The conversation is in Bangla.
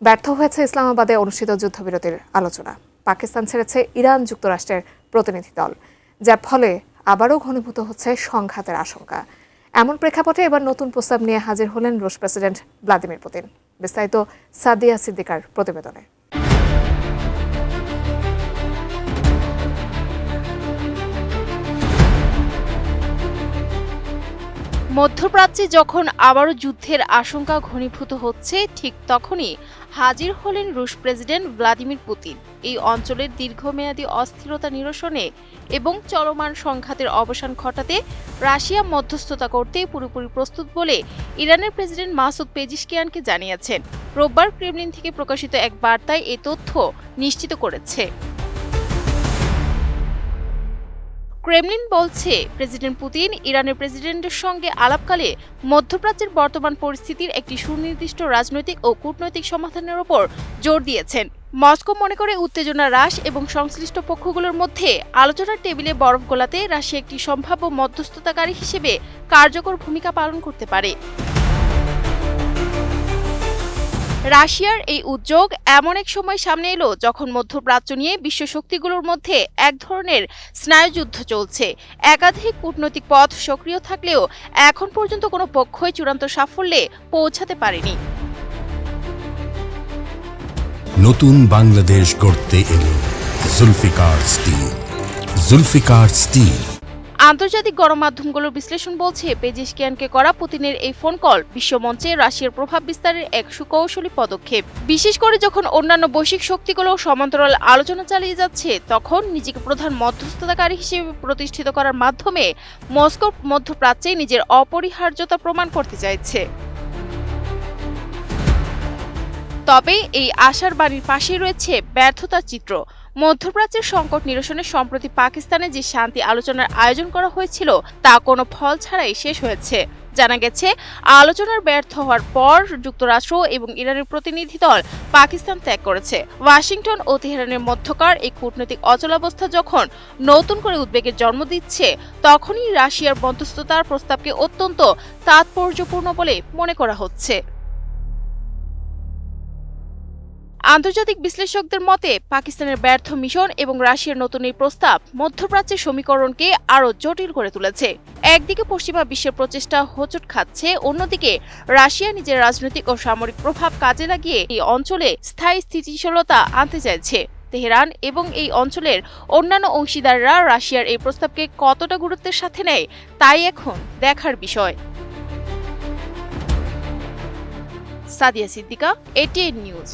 ব্যর্থ হয়েছে ইসলামাবাদে অনুষ্ঠিত যুদ্ধবিরতির আলোচনা। পাকিস্তান ছেড়েছে ইরান যুক্তরাষ্ট্রের প্রতিনিধি দল, যার ফলে আবারও ঘনীভূত হচ্ছে সংঘাতের আশঙ্কা। এমন প্রেক্ষাপটে এবার নতুন প্রস্তাব নিয়ে হাজির হলেন রুশ প্রেসিডেন্ট ভ্লাদিমির পুতিন। বিস্তারিত সাদিয়া সিদ্দিকার প্রতিবেদনে। মধ্যপ্রাচ্যে যখন আবারও যুদ্ধের আশঙ্কা ঘনীভূত হচ্ছে, ঠিক তখনই হাজির হলেন রুশ প্রেসিডেন্ট ভ্লাদিমির পুতিন। এই অঞ্চলের দীর্ঘমেয়াদী অস্থিরতা নিরসনে এবং চলমান সংঘাতের অবসান ঘটাতে রাশিয়া মধ্যস্থতা করতে পুরোপুরি প্রস্তুত বলে ইরানের প্রেসিডেন্ট মাসুদ পেজিশকিয়ানকে জানিয়েছেন। রোববার ক্রেমলিন থেকে প্রকাশিত এক বার্তায় এই তথ্য নিশ্চিত করেছে। ক্রেমলিন বলছে, প্রেসিডেন্ট পুতিন ইরানের প্রেসিডেন্টের সঙ্গে আলাপকালে মধ্যপ্রাচ্যের বর্তমান পরিস্থিতির একটি সুনির্দিষ্ট রাজনৈতিক ও কূটনৈতিক সমাধানের ওপর জোর দিয়েছেন। মস্কো মনে করে উত্তেজনা হ্রাস এবং সংশ্লিষ্ট পক্ষগুলোর মধ্যে আলোচনার টেবিলে বরফ গলাতে রাশিয়া একটি সম্ভাব্য মধ্যস্থতাকারী হিসেবে কার্যকর ভূমিকা পালন করতে পারে। রাশিয়ার এই উদ্যোগ এমন এক সময় সামনে এলো যখন মধ্যপ্রাচ্য নিয়ে বিশ্ব শক্তিগুলোর মধ্যে এক ধরনের স্নায়ুযুদ্ধ চলছে। একাধিক কূটনৈতিক পথ সক্রিয় থাকলেও এখন পর্যন্ত কোনো পক্ষই চূড়ান্ত সাফল্যে পৌঁছাতে পারেনি। নতুন বাংলাদেশ গড়তে এলো জুলফিকার স্টিল। জুলফিকার স্টিল। আন্তর্জাতিক গণমাধ্যমগুলোর বিশ্লেষণ বলছে, পেজিশকিয়ানকে করা পুতিনের এই ফোন কল বিশ্বমঞ্চে রাশিয়ার প্রভাব বিস্তারের এক সুকৌশলী পদক্ষেপ। বিশেষ করে যখন অন্যান্য বৈশ্বিক শক্তিগুলো সমান্তরাল আলোচনা চালিয়ে যাচ্ছে, তখন নিজেকে প্রধান মধ্যস্থতাকারী হিসেবে প্রতিষ্ঠিত করার মাধ্যমে মস্কো মধ্যপ্রাচ্যে নিজের অপরিহার্যতা প্রমাণ করতে চাইছে। তবে এই আশার বাণীর পাশেই রয়েছে ব্যর্থতার চিত্র। মধ্যপ্রাচ্যের সংকট নিরসনে সম্প্রতি পাকিস্তানে যে শান্তি আলোচনার আয়োজন করা হয়েছিল, তা কোনো ফল ছাড়াই শেষ হয়েছে। জানা গেছে, আলোচনার ব্যর্থ হওয়ার পর যুক্তরাষ্ট্র এবং ইরানের প্রতিনিধি দল পাকিস্তান ত্যাগ করেছে। ওয়াশিংটন ও তেহরানের মধ্যকার এই কূটনৈতিক অচলাবস্থা যখন নতুন করে উদ্বেগের জন্ম দিচ্ছে, তখনই রাশিয়ার মধ্যস্থতার প্রস্তাবকে অত্যন্ত তাৎপর্যপূর্ণ বলে মনে করা হচ্ছে। আন্তর্জাতিক বিশ্লেষকদের মতে, পাকিস্তানের ব্যর্থ মিশন এবং রাশিয়ার নতুন এই প্রস্তাব মধ্যপ্রাচ্যের সমীকরণকে আরও জটিল করে তুলেছে। একদিকে পশ্চিমা বিশ্বের প্রচেষ্টা হোঁচট খাচ্ছে, অন্যদিকে রাশিয়া নিজের রাজনৈতিক ও সামরিক প্রভাব কাজে লাগিয়ে এই অঞ্চলে স্থায়ী স্থিতিশীলতা আনতে চাইছে। তেহরান এবং এই অঞ্চলের অন্যান্য অংশীদাররা রাশিয়ার এই প্রস্তাবকে কতটা গুরুত্বের সাথে নেয়, তাই এখন দেখার বিষয়। Sadia Siddika, ATN news.